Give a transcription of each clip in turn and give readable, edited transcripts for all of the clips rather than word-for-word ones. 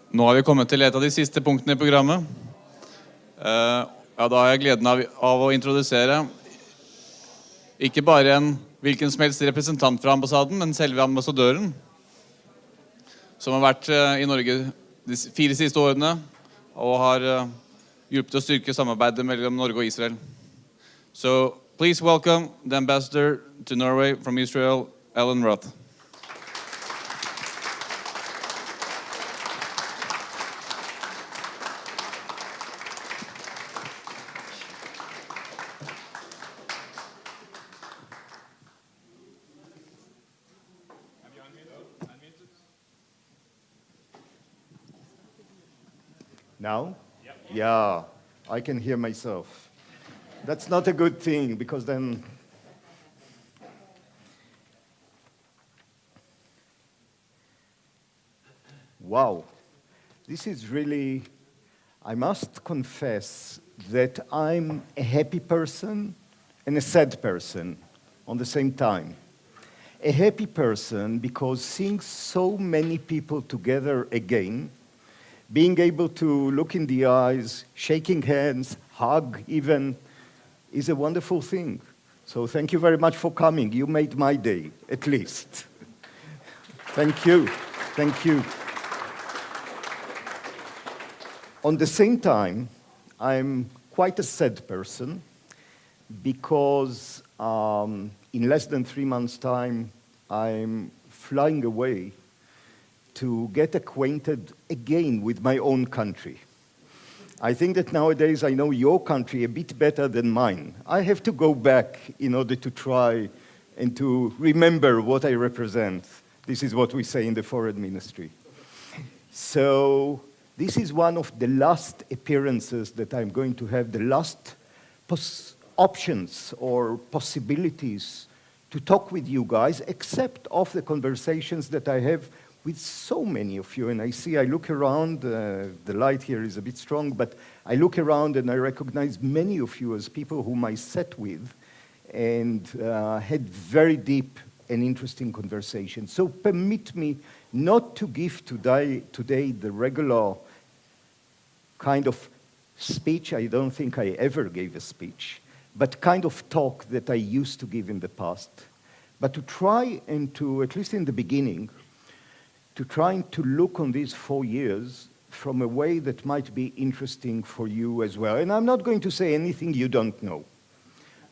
Nå har vi kommet til et av de siste punktene I programmet. Da har jeg gleden av å introdusere ikke bare en hvilken som helst representant fra ambassaden, men selve ambassadøren, som har vært I Norge de 4 siste årene, og har hjulpet å styrke samarbeidet mellom Norge og Israel. So, please welcome the Ambassador to Norway from Israel, Alon Roth. Now? Yeah, I can hear myself. That's not a good thing, because then... Wow. This is really... I must confess that I'm a happy person and a sad person on the same time. A happy person because seeing so many people together again, being able to look in the eyes, shaking hands, hug even, is a wonderful thing. So thank you very much for coming. You made my day, at least. Thank you. Thank you. On the same time, I'm quite a sad person because in less than 3 months' time, I'm flying away to get acquainted again with my own country. I think that nowadays I know your country a bit better than mine. I have to go back in order to try and to remember what I represent. This is what we say in the foreign ministry. So this is one of the last appearances that I'm going to have, the last options or possibilities to talk with you guys, except of the conversations that I have with so many of you, and I look around, the light here is a bit strong, but I look around and I recognize many of you as people whom I sat with and had very deep and interesting conversations. So permit me not to give today the regular kind of speech. I don't think I ever gave a speech, but kind of talk that I used to give in the past, but to try and to, at least in the beginning, to trying to look on these 4 years from a way that might be interesting for you as well. And I'm not going to say anything you don't know,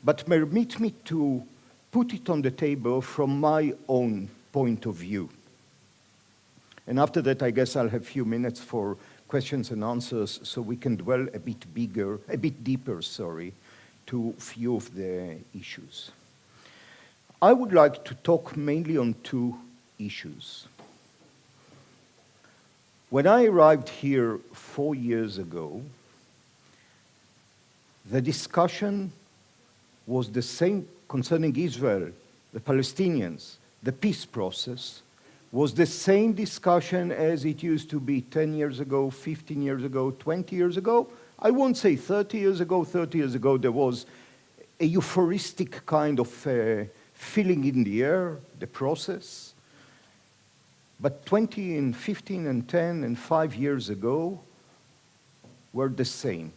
but permit me to put it on the table from my own point of view. And after that, I guess I'll have a few minutes for questions and answers so we can dwell a bit deeper, to a few of the issues. I would like to talk mainly on 2 issues. When I arrived here 4 years ago, the discussion was the same concerning Israel, the Palestinians, the peace process, was the same discussion as it used to be 10 years ago, 15 years ago, 20 years ago. I won't say 30 years ago. 30 years ago, there was a euphoristic kind of feeling in the air, the process. But 20 and 15 and 10 and 5 years ago were the same.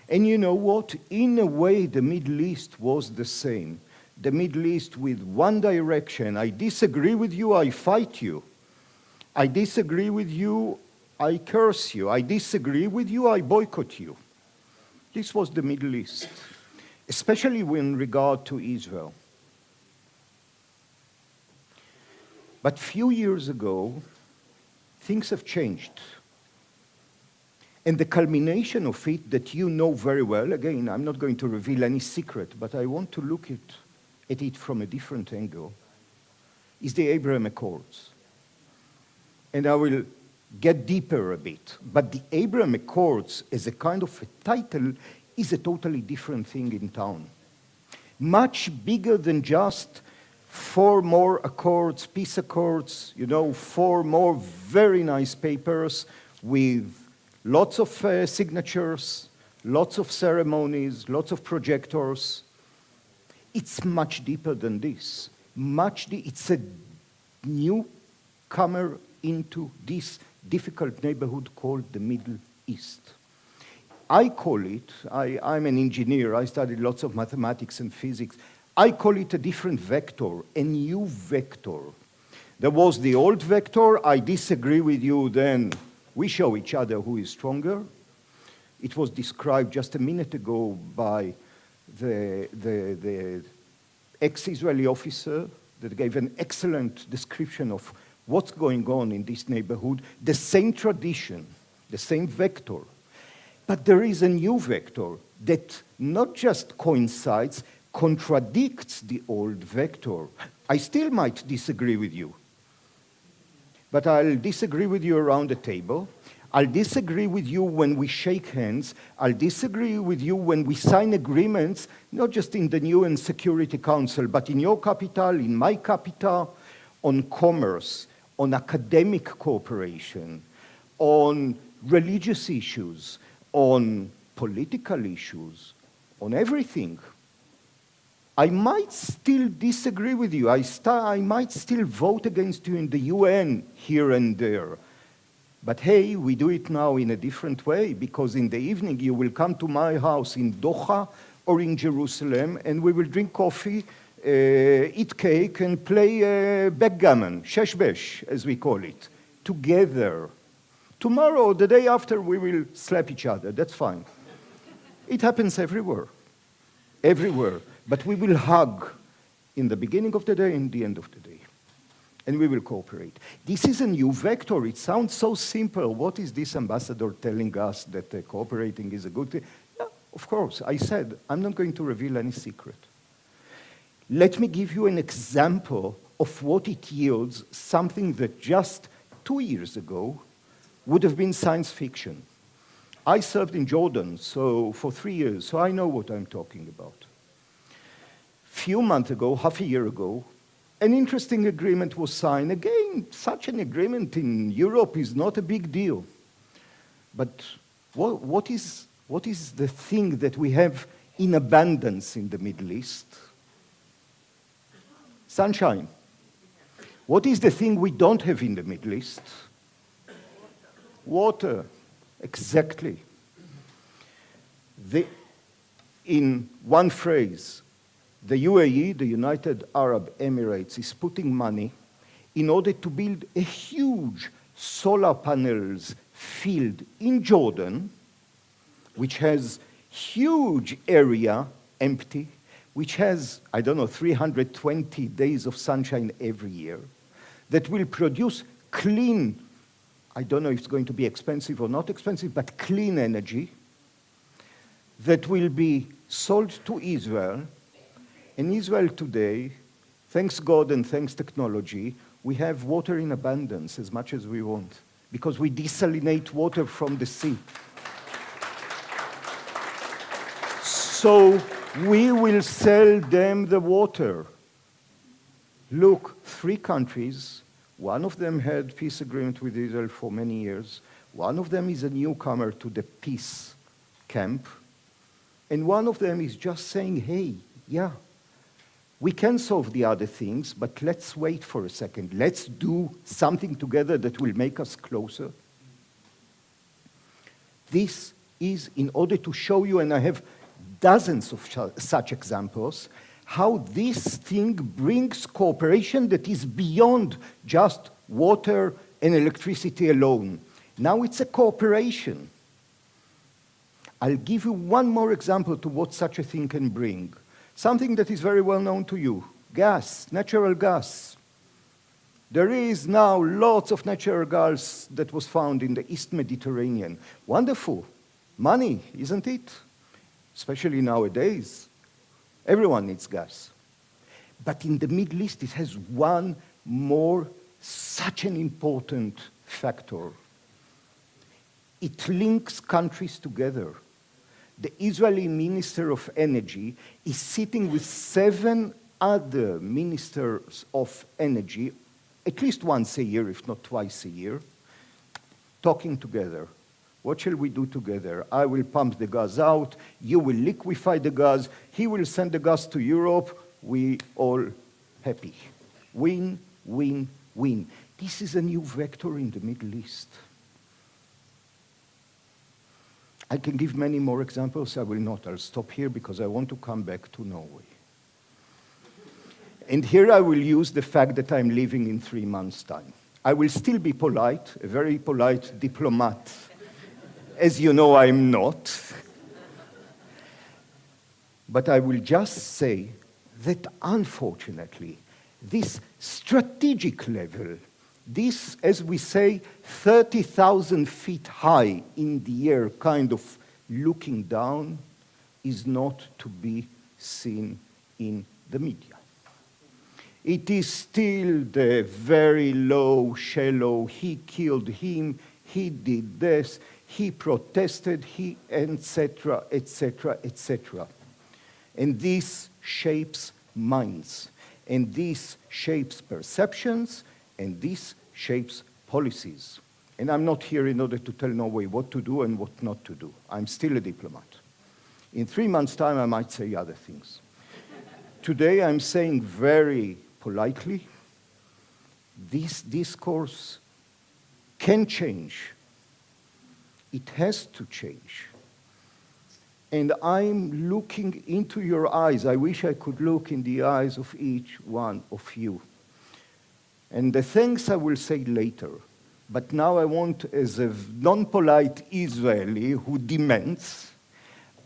And you know what? In a way, the Middle East was the same. The Middle East with one direction. I disagree with you, I fight you. I disagree with you, I curse you. I disagree with you, I boycott you. This was the Middle East, especially in regard to Israel. But few years ago, things have changed. And the culmination of it that you know very well, again, I'm not going to reveal any secret, but I want to look at it from a different angle, is the Abraham Accords. And I will get deeper a bit. But the Abraham Accords as a kind of a title is a totally different thing in town. Much bigger than just 4 more accords, peace accords, 4 more very nice papers with lots of signatures, lots of ceremonies, lots of projectors. It's much deeper than this. It's a newcomer into this difficult neighborhood called the Middle East. I call it, I'm an engineer, I studied lots of mathematics and physics. I call it a different vector, a new vector. There was the old vector, I disagree with you, then we show each other who is stronger. It was described just a minute ago by the ex-Israeli officer that gave an excellent description of what's going on in this neighborhood. The same tradition, the same vector. But there is a new vector that not just coincides, contradicts the old vector. I still might disagree with you, but I'll disagree with you around the table. I'll disagree with you when we shake hands. I'll disagree with you when we sign agreements, not just in the UN Security Council, but in your capital, in my capital, on commerce, on academic cooperation, on religious issues, on political issues, on everything. I might still disagree with you. I might still vote against you in the UN here and there. But hey, we do it now in a different way, because in the evening you will come to my house in Doha or in Jerusalem, and we will drink coffee, eat cake, and play backgammon, sheshbesh, as we call it, together. Tomorrow, the day after, we will slap each other. That's fine. It happens everywhere. Everywhere. But we will hug in the beginning of the day and the end of the day. And we will cooperate. This is a new vector. It sounds so simple. What is this ambassador telling us, that cooperating is a good thing? Yeah, of course. I said, I'm not going to reveal any secret. Let me give you an example of what it yields, something that just 2 years ago would have been science fiction. I served in Jordan for 3 years, so I know what I'm talking about. Few months ago, half a year ago, an interesting agreement was signed. Again, such an agreement in Europe is not a big deal. But what is the thing that we have in abundance in the Middle East? Sunshine. What is the thing we don't have in the Middle East? Water. Exactly. In one phrase, the UAE, the United Arab Emirates, is putting money in order to build a huge solar panels field in Jordan, which has huge area empty, which has, 320 days of sunshine every year, that will produce clean, I don't know if it's going to be expensive or not expensive, but clean energy that will be sold to Israel. In Israel today, thanks God and thanks technology, we have water in abundance as much as we want, because we desalinate water from the sea. So we will sell them the water. Look, 3 countries, one of them had peace agreement with Israel for many years, one of them is a newcomer to the peace camp, and one of them is just saying, hey, yeah, we can solve the other things, but let's wait for a second. Let's do something together that will make us closer. This is in order to show you, and I have dozens of such examples, how this thing brings cooperation that is beyond just water and electricity alone. Now it's a cooperation. I'll give you one more example to what such a thing can bring. Something that is very well known to you, gas, natural gas. There is now lots of natural gas that was found in the East Mediterranean. Wonderful. Money, isn't it? Especially nowadays. Everyone needs gas. But in the Middle East, it has one more, such an important factor. It links countries together. The Israeli Minister of Energy is sitting with 7 other ministers of energy, at least once a year, if not twice a year, talking together. What shall we do together? I will pump the gas out, you will liquefy the gas, he will send the gas to Europe, we all happy. Win, win, win. This is a new vector in the Middle East. I can give many more examples. I will not. I'll stop here because I want to come back to Norway. And here I will use the fact that I'm leaving in 3 months' time. I will still be polite, a very polite diplomat. As you know, I'm not. But I will just say that unfortunately, this strategic level, this, as we say, 30,000 feet high in the air, kind of looking down, is not to be seen in the media. It is still the very low, shallow, he killed him, he did this, he protested, he, etc., etc., etc. And this shapes minds, and this shapes perceptions, and this shapes policies. And I'm not here in order to tell Norway what to do and what not to do. I'm still a diplomat. In 3 months' time, I might say other things. Today, I'm saying very politely, this discourse can change. It has to change. And I'm looking into your eyes. I wish I could look in the eyes of each one of you. And the things I will say later. But now I want, as a non-polite Israeli who demands,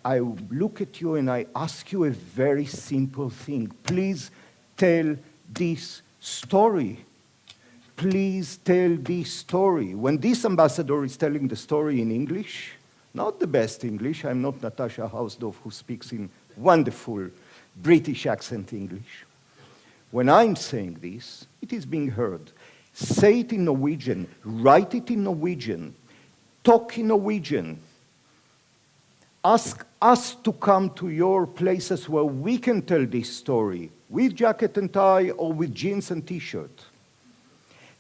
I look at you and I ask you a very simple thing. Please tell this story. Please tell this story. When this ambassador is telling the story in English, not the best English, I'm not Natasha Hausdorff who speaks in wonderful British accent English. When I'm saying this, it is being heard. Say it in Norwegian, write it in Norwegian, talk in Norwegian. Ask us to come to your places where we can tell this story, with jacket and tie or with jeans and t-shirt.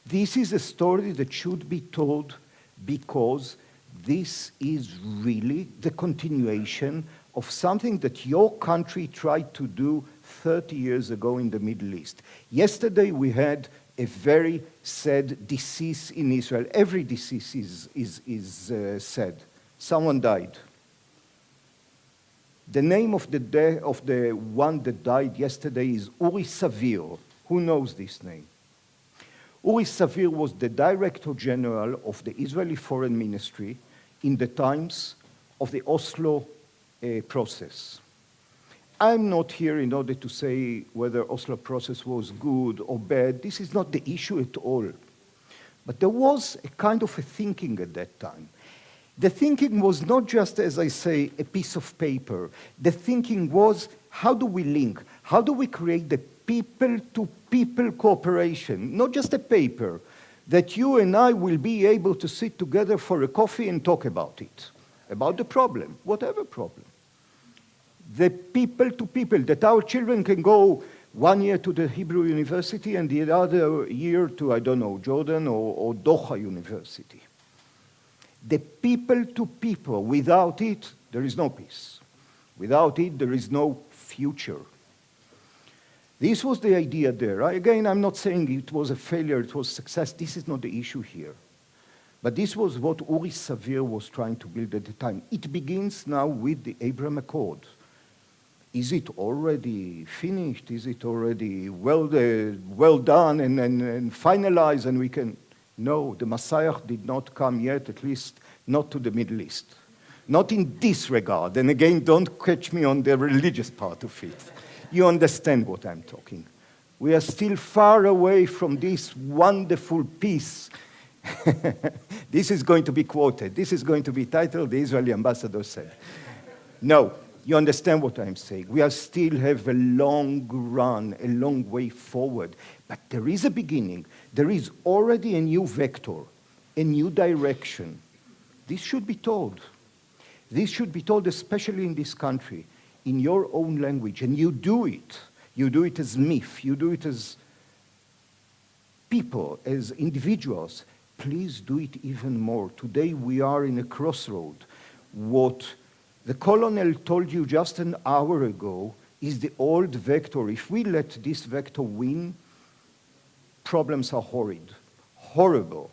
This is a story that should be told because this is really the continuation of something that your country tried to do 30 years ago in the Middle East. Yesterday we had a very sad decease in Israel. Every decease is sad. Someone died. The name of the one that died yesterday is Uri Savir. Who knows this name? Uri Savir was the Director General of the Israeli Foreign Ministry in the times of the Oslo process. I'm not here in order to say whether Oslo process was good or bad. This is not the issue at all. But there was a kind of a thinking at that time. The thinking was not just, as I say, a piece of paper. The thinking was, how do we link? How do we create the people-to-people cooperation? Not just a paper, that you and I will be able to sit together for a coffee and talk about it, about the problem, whatever problem. The people-to-people, that our children can go 1 year to the Hebrew University and the other year to, I don't know, Jordan or Doha University. The people-to-people, without it, there is no peace. Without it, there is no future. This was the idea there. Again, I'm not saying it was a failure, it was success. This is not the issue here. But this was what Uri Savir was trying to build at the time. It begins now with the Abraham Accord. Is it already finished? Is it already well done and finalized and we can... No, the Messiah did not come yet, at least not to the Middle East. Not in this regard. And again, don't catch me on the religious part of it. You understand what I'm talking. We are still far away from this wonderful peace. This is going to be quoted. This is going to be titled, the Israeli ambassador said. No, you understand what I'm saying. We are still have a long run, a long way forward. But there is a beginning. There is already a new vector, a new direction. This should be told. This should be told, especially in this country, in your own language. And you do it. You do it as miff. You do it as people, as individuals. Please do it even more. Today we are in a crossroad. What the colonel told you just an hour ago is the old vector. If we let this vector win, problems are horrid, horrible.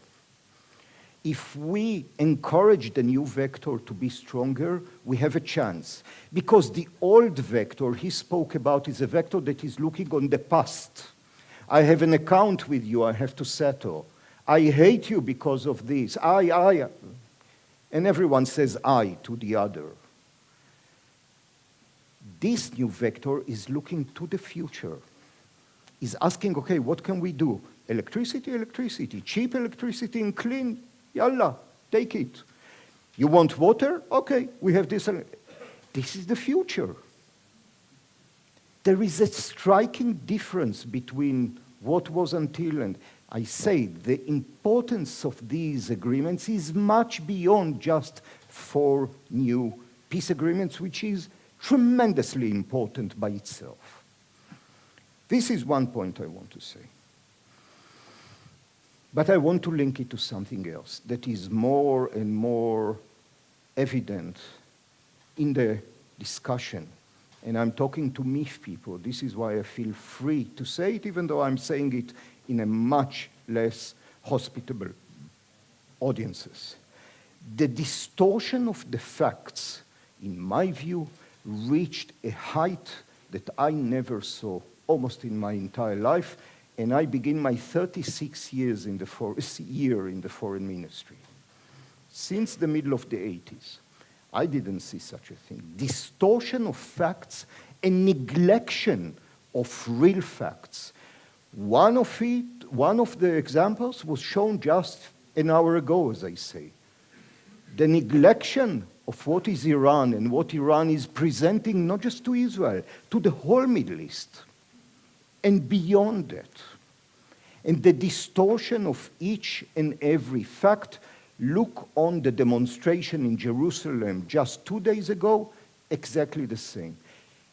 if we encourage the new vector to be stronger, we have a chance. Because the old vector he spoke about is a vector that is looking on the past. I have an account with you, I have to settle. I hate you because of this. I. And everyone says I to the other. This new vector is looking to the future. Is asking, okay, what can we do? Electricity, electricity, cheap electricity and clean. Yalla, take it. You want water? Okay, we have this. This is the future. There is a striking difference between what was until, and I say the importance of these agreements is much beyond just 4 new peace agreements, which is tremendously important by itself. This is one point I want to say. But I want to link it to something else that is more and more evident in the discussion. And I'm talking to miff people. This is why I feel free to say it, even though I'm saying it in a much less hospitable audiences. The distortion of the facts, in my view, reached a height that I never saw almost in my entire life, and I begin my 36 years in the foreign ministry. Since the middle of the 80s, I didn't see such a thing. Distortion of facts and neglection of real facts. One of the examples was shown just an hour ago, as I say. The neglection of what is Iran and what Iran is presenting not just to Israel, to the whole Middle East, and beyond that. And the distortion of each and every fact. Look on the demonstration in Jerusalem just 2 days ago, exactly the same.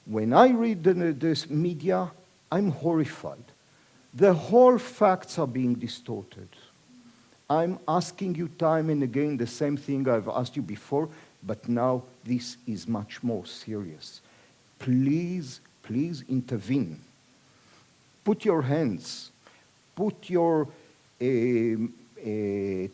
When I read this media, I'm horrified. The whole facts are being distorted. I'm asking you time and again the same thing I've asked you before, but now this is much more serious. Please, please intervene. Put your hands, put your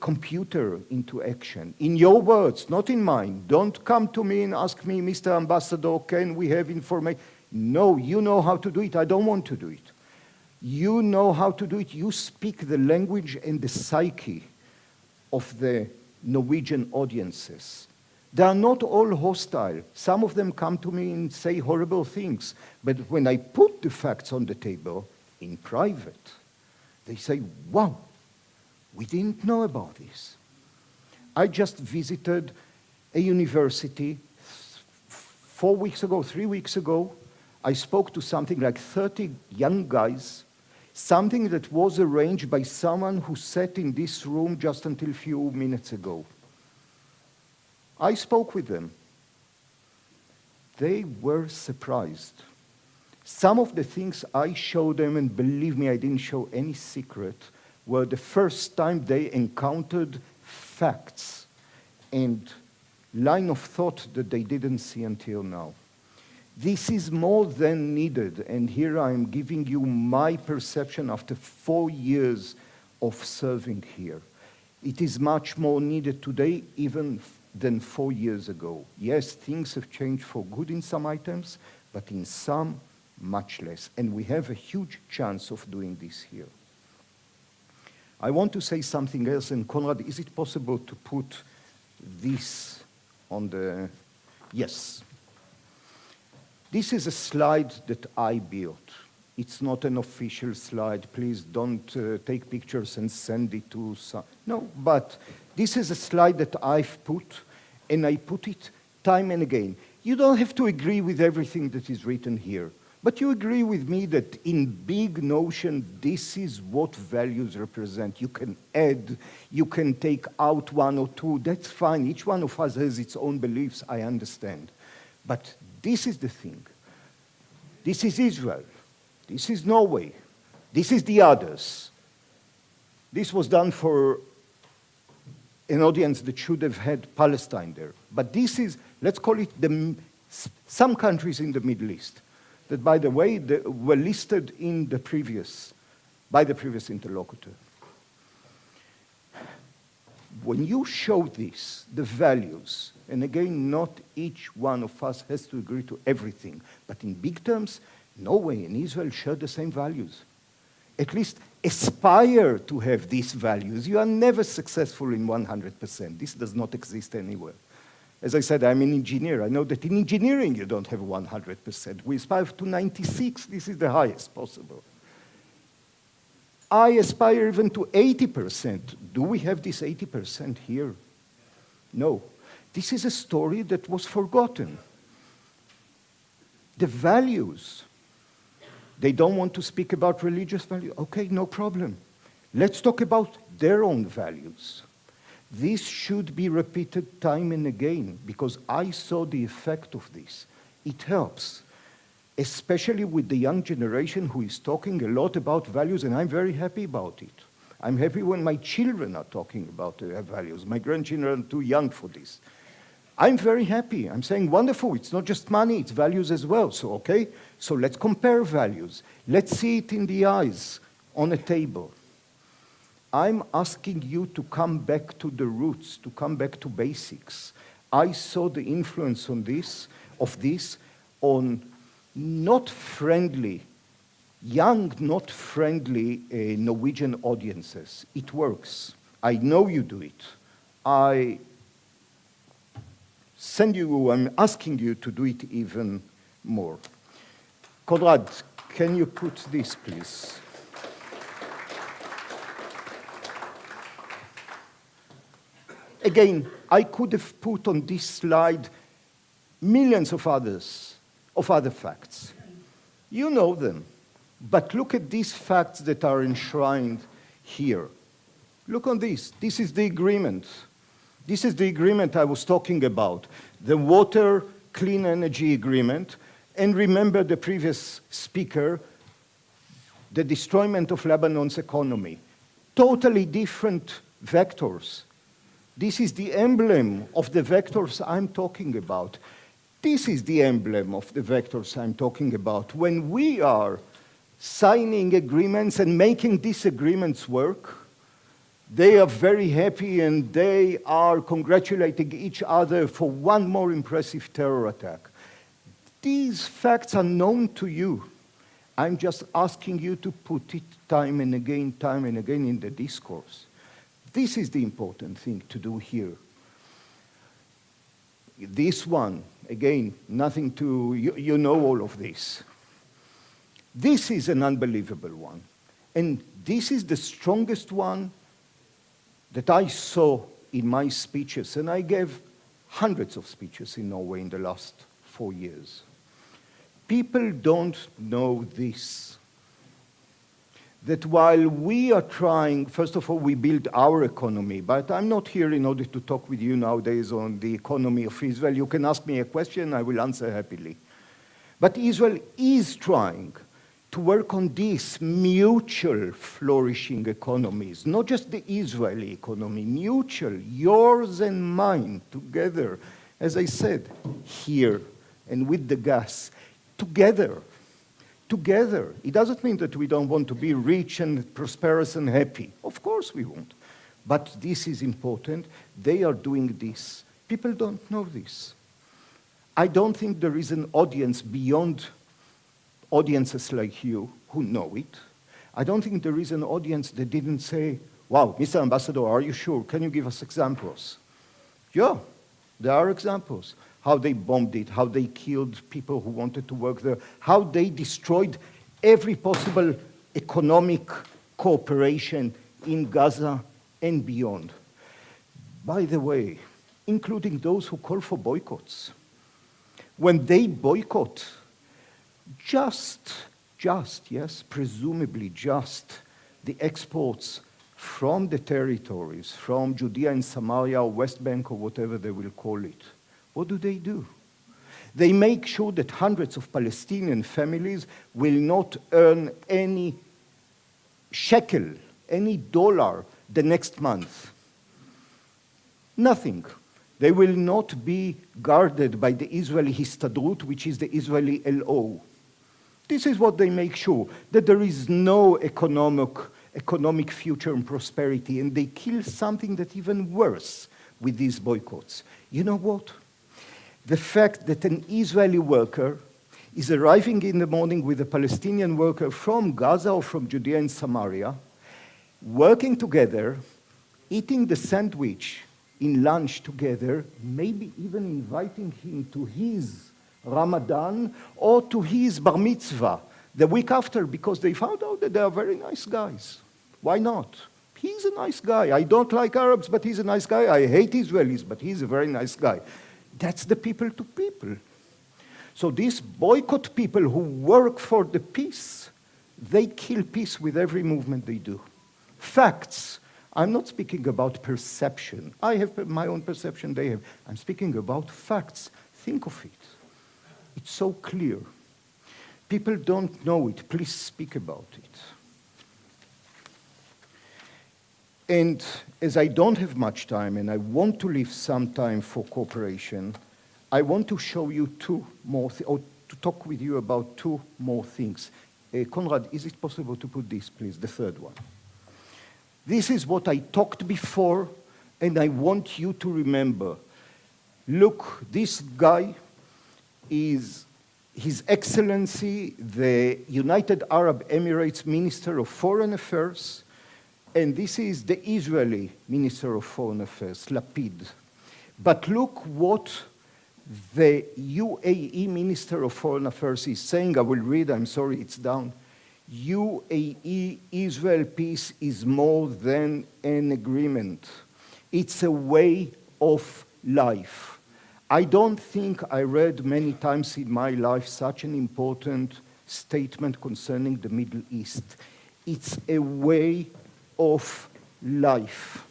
computer into action. In your words, not in mine. Don't come to me and ask me, Mr. Ambassador, can we have information? No, you know how to do it. I don't want to do it. You know how to do it. You speak the language and the psyche of the Norwegian audiences. They are not all hostile. Some of them come to me and say horrible things. But when I put the facts on the table in private, they say, wow, we didn't know about this. I just visited a university 4 weeks ago, 3 weeks ago. I spoke to something like 30 young guys, something that was arranged by someone who sat in this room just until a few minutes ago. I spoke with them. They were surprised. Some of the things I showed them, and believe me, I didn't show any secret, were the first time they encountered facts and line of thought that they didn't see until now. This is more than needed, and here I'm giving you my perception after 4 years of serving here. It is much more needed today even than 4 years ago. Yes, things have changed for good in some items, but in some, much less. And we have a huge chance of doing this here. I want to say something else, and Konrad, is it possible to put this on the... Yes. This is a slide that I built. It's not an official slide. Please don't take pictures and send it to some... No, but this is a slide that I've put, and I put it time and again. You don't have to agree with everything that is written here. But you agree with me that in big notion, this is what values represent. You can add, you can take out 1 or 2, that's fine. Each one of us has its own beliefs, I understand. But this is the thing. This is Israel. This is Norway. This is the others. This was done for an audience that should have had Palestine there. But this is, let's call it some countries in the Middle East. That, by the way, were listed in by the previous interlocutor. when you show this, the values, and again, not each one of us has to agree to everything, but in big terms, Norway and Israel share the same values. At least aspire to have these values. You are never successful in 100%. This does not exist anywhere. As I said, I'm an engineer. I know that in engineering you don't have 100%. We aspire to 96. This is the highest possible. I aspire even to 80%. Do we have this 80% here? No. This is a story that was forgotten. The values. They don't want to speak about religious values. Okay, no problem. Let's talk about their own values. This should be repeated time and again, because I saw the effect of this. It helps, especially with the young generation who is talking a lot about values, and I'm very happy about it. I'm happy when my children are talking about their values. My grandchildren are too young for this. I'm very happy. I'm saying, wonderful, it's not just money, it's values as well. So, okay, so let's compare values. Let's see it in the eyes on a table. I'm asking you to come back to the roots, to come back to basics. I saw the influence on this, on not friendly, young, not friendly Norwegian audiences. It works. I know you do it. I'm asking you to do it even more. Konrad, can you put this, please? Again, I could have put on this slide millions of other facts. You know them, but look at these facts that are enshrined here. Look on this. This is the agreement. This is the agreement I was talking about, the Water Clean Energy Agreement. And remember the previous speaker, the destroyment of Lebanon's economy. Totally different vectors. This is the emblem of the vectors I'm talking about. This is the emblem of the vectors I'm talking about. When we are signing agreements and making these agreements work, they are very happy and they are congratulating each other for one more impressive terror attack. These facts are known to you. I'm just asking you to put it time and again in the discourse. This is the important thing to do here. This one, again, nothing to, you know all of this. This is an unbelievable one. And this is the strongest one that I saw in my speeches. And I gave hundreds of speeches in Norway in the last 4 years. People don't know this. That while we are trying, first of all, we build our economy, but I'm not here in order to talk with you nowadays on the economy of Israel. You can ask me a question, I will answer happily. But Israel is trying to work on these mutual flourishing economies, not just the Israeli economy, mutual, yours and mine, together, as I said, here, and with the gas, together. Together. It doesn't mean that we don't want to be rich and prosperous and happy. Of course we won't. But this is important. They are doing this. People don't know this. I don't think there is an audience beyond audiences like you who know it. I don't think there is an audience that didn't say, wow, Mr. Ambassador, are you sure? Can you give us examples? Yeah, there are examples. How they bombed it, how they killed people who wanted to work there, how they destroyed every possible economic cooperation in Gaza and beyond. By the way, including those who call for boycotts. When they boycott, presumably just the exports from the territories, from Judea and Samaria or West Bank or whatever they will call it, what do? They make sure that hundreds of Palestinian families will not earn any shekel, any dollar the next month. Nothing. They will not be guarded by the Israeli Histadrut, which is the Israeli LO. This is what they make sure, that there is no economic economic future and prosperity, and they kill something that's even worse with these boycotts. You know what? The fact that an Israeli worker is arriving in the morning with a Palestinian worker from Gaza or from Judea and Samaria, working together, eating the sandwich in lunch together, maybe even inviting him to his Ramadan or to his bar mitzvah the week after, because they found out that they are very nice guys. Why not? He's a nice guy. I don't like Arabs, but he's a nice guy. I hate Israelis, but he's a very nice guy. That's the people to people. So these boycott people who work for the peace, they kill peace with every movement they do. Facts. I'm not speaking about perception. I have my own perception, they have. I'm speaking about facts. Think of it. It's so clear. People don't know it. Please speak about it. And as I don't have much time and I want to leave some time for cooperation, I want to show you two more, or to talk with you about two more things. Konrad, is it possible to put this, please, the third one? This is what I talked before, and I want you to remember. Look, this guy is His Excellency, the United Arab Emirates Minister of Foreign Affairs, and this is the Israeli Minister of Foreign Affairs, Lapid. But look what the UAE Minister of Foreign Affairs is saying. I will read, I'm sorry, it's down. UAE-Israel peace is more than an agreement. It's a way of life. I don't think I read many times in my life such an important statement concerning the Middle East. It's a way of life.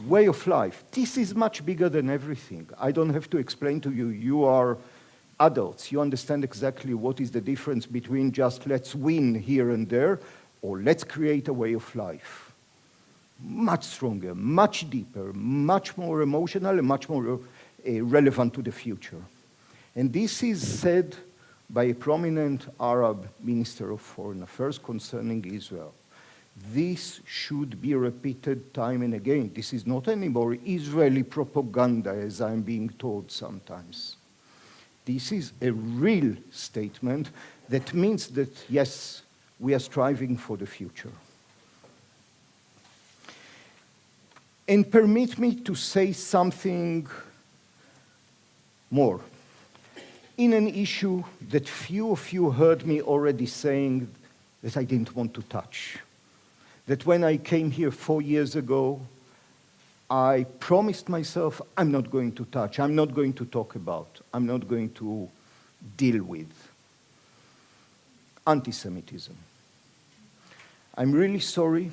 Way of life. This is much bigger than everything. I don't have to explain to you. You are adults. You understand exactly what is the difference between just let's win here and there or let's create a way of life. Much stronger, much deeper, much more emotional and much more relevant to the future. And this is said by a prominent Arab Minister of Foreign Affairs concerning Israel. This should be repeated time and again. This is not anymore Israeli propaganda, as I'm being told sometimes. This is a real statement that means that, yes, we are striving for the future. And permit me to say something more. In an issue that few of you heard me already saying that I didn't want to touch. That when I came here 4 years ago, I promised myself I'm not going to touch, I'm not going to talk about, I'm not going to deal with anti-Semitism. I'm really sorry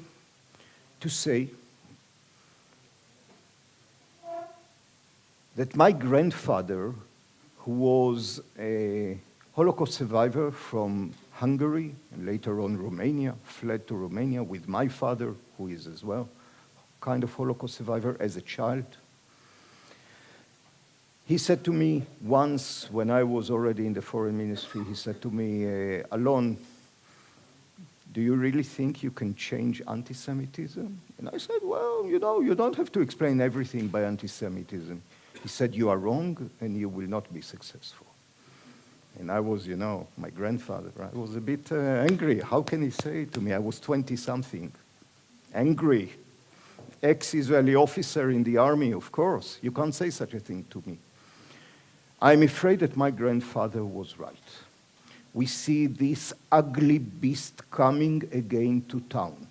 to say that my grandfather, who was a Holocaust survivor from Hungary and later on Romania, fled to Romania with my father, who is as well kind of Holocaust survivor as a child. He said to me once, when I was already in the foreign ministry, he said to me, Alon, do you really think you can change anti-Semitism? And I said, well, you know, you don't have to explain everything by anti-Semitism. He said, you are wrong and you will not be successful. And I was, you know, my grandfather, I was a bit angry. How can he say it to me? I was 20-something. Angry. Ex-Israeli officer in the army, of course. You can't say such a thing to me. I'm afraid that my grandfather was right. We see this ugly beast coming again to town.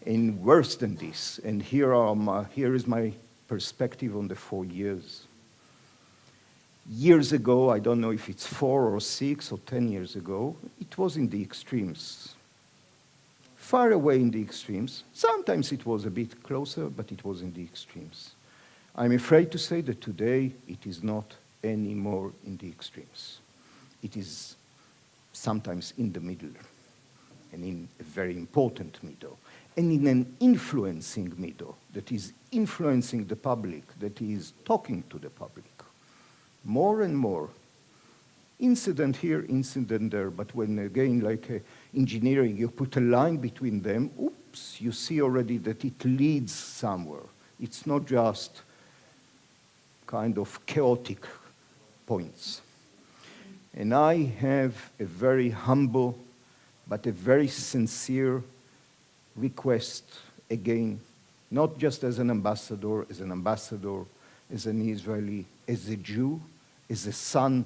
And worse than this, and here is my perspective on the 4 years. Years ago, I don't know if it's 4 or 6 or 10 years ago, it was in the extremes. Far away in the extremes. Sometimes it was a bit closer, but it was in the extremes. I'm afraid to say that today it is not anymore in the extremes. It is sometimes in the middle, and in a very important middle, and in an influencing middle that is influencing the public, that is talking to the public. More and more, Incident here, incident there, but when again, like engineering, you put a line between them, oops, you see already that it leads somewhere. It's not just kind of chaotic points. And I have a very humble, but a very sincere request, again, not just as an ambassador, as an Israeli, as a Jew, as a son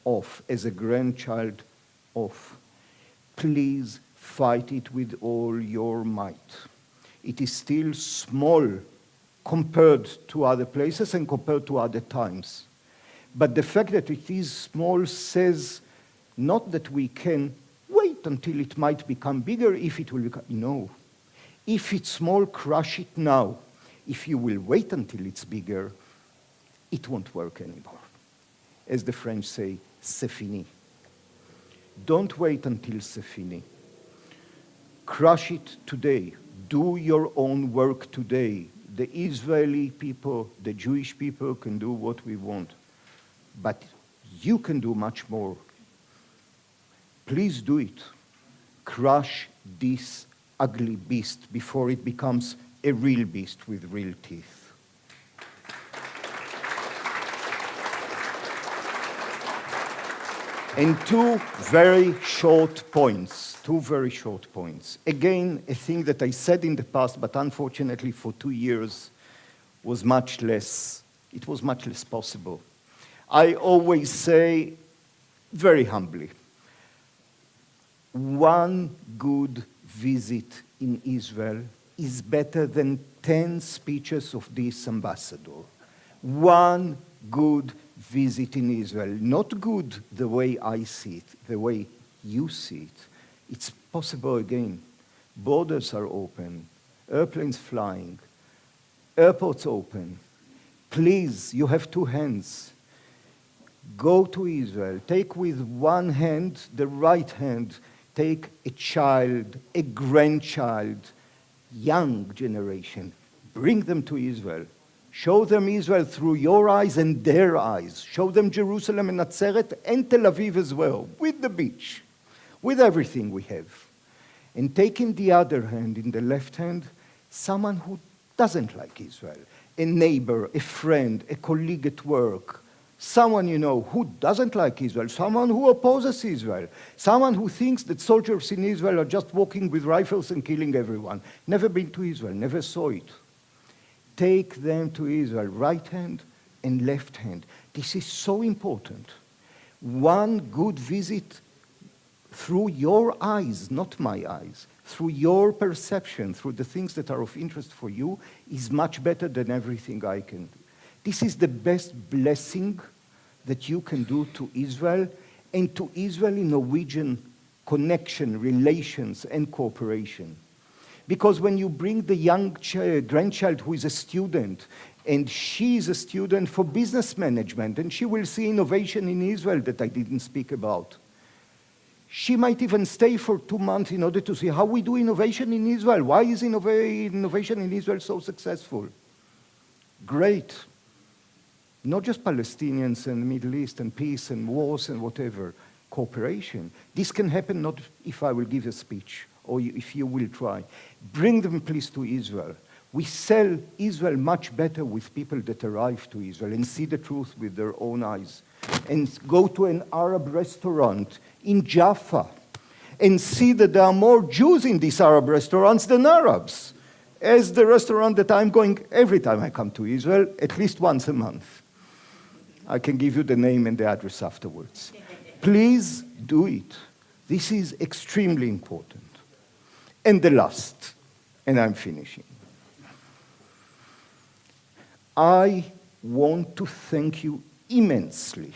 of, as a grandchild of. Please fight it with all your might. It is still small compared to other places and compared to other times. But the fact that it is small says not that we can wait until it might become bigger if it will become, no. If it's small, crush it now. If you will wait until it's bigger, it won't work anymore. As the French say, c'est fini. Don't wait until c'est fini. Crush it today. Do your own work today. The Israeli people, the Jewish people can do what we want. But you can do much more. Please do it. Crush this ugly beast before it becomes a real beast with real teeth. And two very short points. Again, a thing that I said in the past, but unfortunately for 2 years was much less possible. I always say, very humbly, one good visit in Israel is better than 10 speeches of this ambassador. One good visit in Israel. Not good the way I see it, the way you see it. It's possible again. Borders are open, airplanes flying, airports open. Please, you have 2 hands. Go to Israel. Take with one hand, the right hand, take a child, a grandchild, young generation. Bring them to Israel. Show them Israel through your eyes and their eyes. Show them Jerusalem and Nazareth and Tel Aviv as well, with the beach, with everything we have. And take in the other hand, in the left hand, someone who doesn't like Israel, a neighbor, a friend, a colleague at work, someone you know who doesn't like Israel, someone who opposes Israel, someone who thinks that soldiers in Israel are just walking with rifles and killing everyone. Never been to Israel, never saw it. Take them to Israel, right hand and left hand. This is so important. One good visit through your eyes, not my eyes, through your perception, through the things that are of interest for you, is much better than everything I can do. This is the best blessing that you can do to Israel and to Israeli-Norwegian connection, relations, and cooperation. Because when you bring the young grandchild who is a student, and she is a student for business management, and she will see innovation in Israel that I didn't speak about. She might even stay for 2 months in order to see how we do innovation in Israel. Why is innovation in Israel so successful? Great. Not just Palestinians and the Middle East and peace and wars and whatever. Cooperation. This can happen not if I will give a speech or if you will try. Bring them please to Israel. We sell Israel much better with people that arrive to Israel and see the truth with their own eyes. And go to an Arab restaurant in Jaffa and see that there are more Jews in these Arab restaurants than Arabs. As the restaurant that I'm going every time I come to Israel, at least once a month. I can give you the name and the address afterwards. Please do it. This is extremely important. And the last, and I'm finishing. I want to thank you immensely,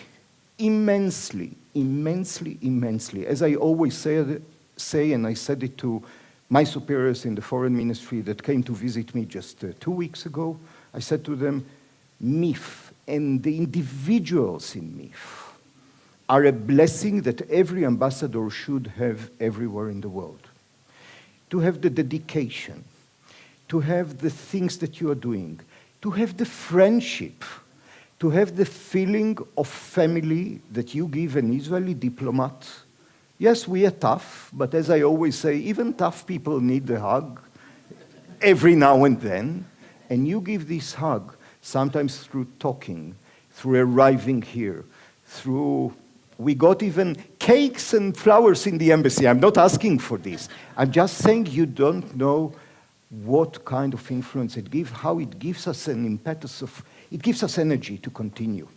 immensely, immensely, immensely. As I always say, and I said it to my superiors in the foreign ministry that came to visit me just 2 weeks ago, I said to them, miff and the individuals in miff are a blessing that every ambassador should have everywhere in the world. To have the dedication, to have the things that you are doing, to have the friendship, to have the feeling of family that you give an Israeli diplomat. Yes, we are tough, but as I always say, even tough people need a hug every now and then. And you give this hug, sometimes through talking, through arriving here, through... We got even cakes and flowers in the embassy. I'm not asking for this. I'm just saying you don't know what kind of influence it gives, how it gives us an impetus of... It gives us energy to continue,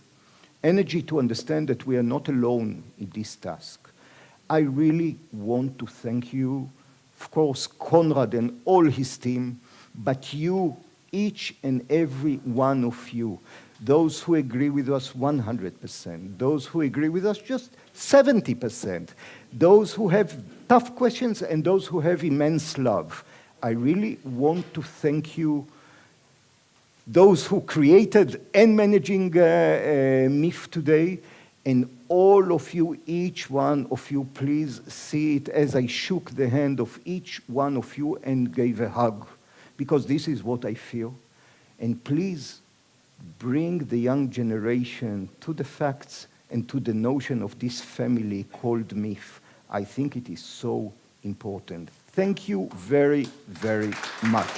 energy to understand that we are not alone in this task. I really want to thank you, of course, Konrad and all his team, but you, each and every one of you, those who agree with us 100%, those who agree with us just 70%, those who have tough questions and those who have immense love. I really want to thank you, those who created and managing MIF today, and all of you, each one of you, please see it as I shook the hand of each one of you and gave a hug, because this is what I feel. And please, bring the young generation to the facts and to the notion of this family called MIF. I think it is so important. Thank you very, very much.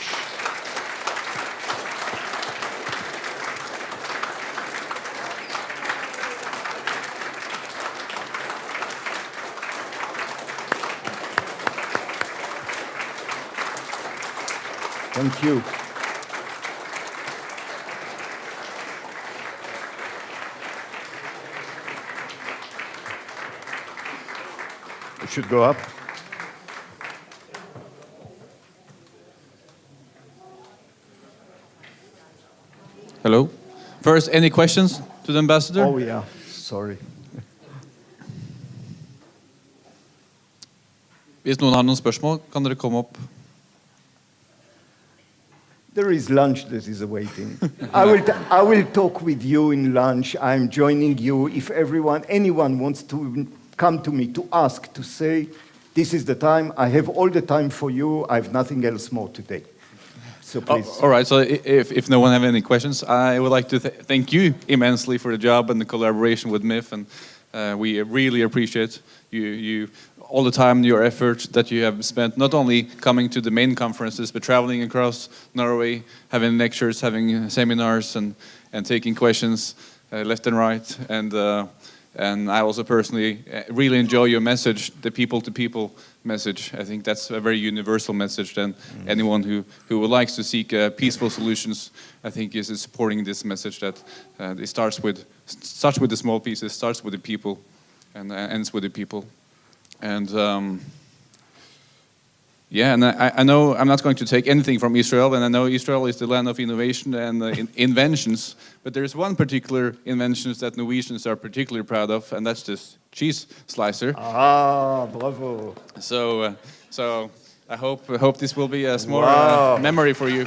Thank you. Should go up. Hello. First, any questions to the ambassador? Oh yeah, sorry. Hvis noen har noen spørsmål, kan dere komme opp. There is lunch that is awaiting. I will talk with you in lunch. I'm joining you. If anyone wants to come to me to ask, to say, this is the time, I have all the time for you, I have nothing else more today. So please. All right, so if no one have any questions, I would like to thank you immensely for the job and the collaboration with MIF, and we really appreciate you all the time, your effort that you have spent, not only coming to the main conferences, but traveling across Norway, having lectures, having seminars, and taking questions left and right, and I also personally really enjoy your message, the people-to-people message. I think that's a very universal message, and anyone who would like to seek peaceful solutions, I think is supporting this message that it starts with the small pieces, starts with the people, and ends with the people. And yeah, and I know I'm not going to take anything from Israel, and I know Israel is the land of innovation and inventions, but there's one particular invention that Norwegians are particularly proud of, and that's this cheese slicer. Ah, bravo. So I hope this will be a small memory for you.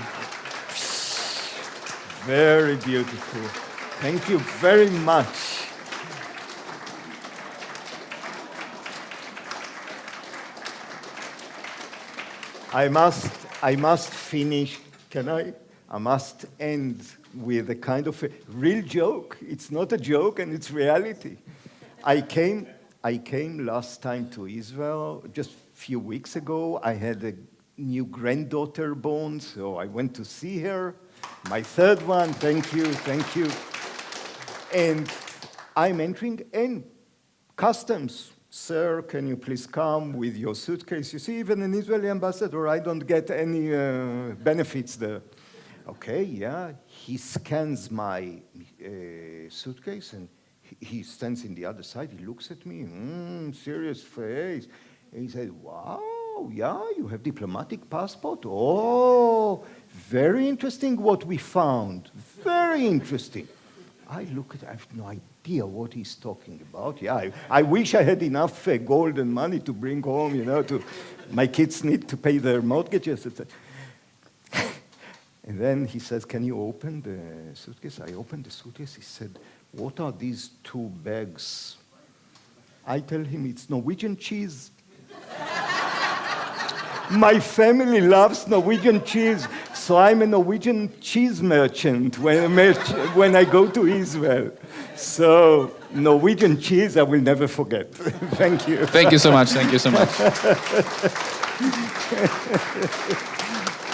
Very beautiful. Thank you very much. I must finish, can I? I must end with a kind of a real joke. It's not a joke, and it's reality. I came last time to Israel just a few weeks ago. I had a new granddaughter born, so I went to see her. My third one, thank you. And I'm entering in customs. Sir, can you please come with your suitcase? You see, even an Israeli ambassador, I don't get any benefits there. Okay, yeah. He scans my suitcase, and he stands in the other side. He looks at me, serious face. And he said, wow, yeah, you have diplomatic passport? Oh, very interesting what we found. Very interesting. I look at it, I have no idea what he's talking about. Yeah, I wish I had enough gold and money to bring home, my kids need to pay their mortgages. And then he says, can you open the suitcase? I opened the suitcase. He said, what are these 2 bags? I tell him it's Norwegian cheese. My family loves Norwegian cheese, so I'm a Norwegian cheese merchant when I go to Israel. So Norwegian cheese I will never forget. Thank you. Thank you so much. Thank you so much.